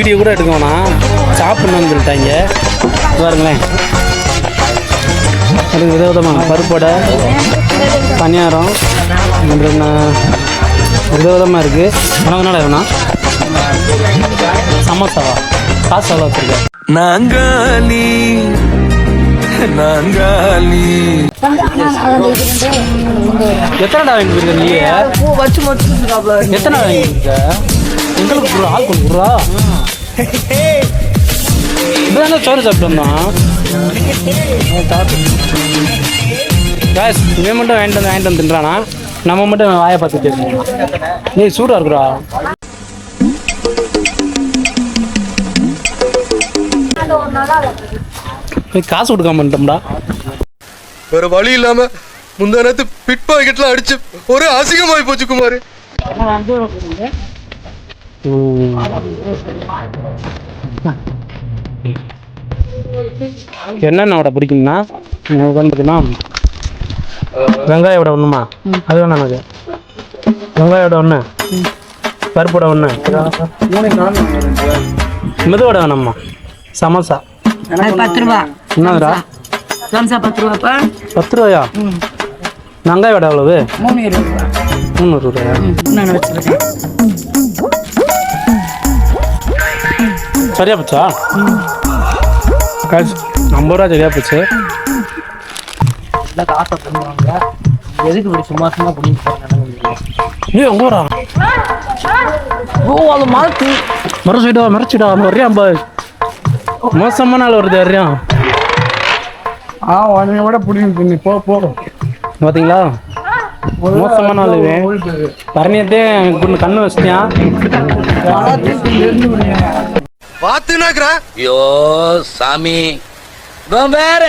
Video கூட எடுக்க வேணாம், சாப்பிட்ணுன்னு சொல்லிட்டாங்க. பாருங்களேன், அதுக்கு விதவிதமாக பருப்போடை, பணியாரம், விதவிதமாக இருக்குது. உனக்குனால வேணா சமோசாவா? காசு எவ்வளோ வச்சுருக்கேன்? நாங்காலி நாங்காலி. எத்தனைடா வாங்கி போயிருக்க நீ? எத்தனை வாங்கி போயிருக்க? எங்களுக்கு ஆள் கொண்டு விட்றா. இப்போதான் சோறு சாப்பிட்டு வந்தோம். இவன் மட்டும் வாங்கிட்டு வந்து தின்றானா? நம்ம மட்டும் வாயை பார்த்துட்டு இருக்கோம். நீ சூடாக இருக்குறா. காசு கொடுக்காம பண்ணிட்டோம்டா. வேற வழி இல்லாம முந்தா நேரத்து பிட் பாக்கெட்லாம் அடிச்சு ஒரே அசிங்கமாயி போச்சு குமார். என்னென்ன வடை பிடிக்கும்னா பார்த்தீங்கன்னா வெங்காய வடை ஒன்றுமா, அது வேணா எனக்கு. வெங்காய வடை ஒன்று, பருப்பு வடை ஒன்று, மெது வடை வேணாம்மா. சமோசா 10 ரூபா. என்னதுடா? சமோசா 10 ரூபாப்பா. 10 ரூபாயா? வெங்காய வடை எவ்வளவு? 300 ரூபா. 300 ரூபாயா? நான் வச்சுருக்கேன். சரியா போச்சா? 50 ரூபா சரியா போச்சு. காசை பண்ணுவாங்க, எதுக்கு இப்படி சும்மா சும்மா பண்ணிட்டு நீ எங்க வரா? ஓ அது மாற்றி மறைச்சிடா வர்றியா? மோசமான ஆள் வருது வர்றியா? உடனே விட பிடிக்கும். போகும் பார்த்தீங்களா, மோசமான ஆள் இவன். பரணியத்தே கண்ணு வச்சிட்டியான். பாத்துனாக்குறா. ஐயோ சாமி வேற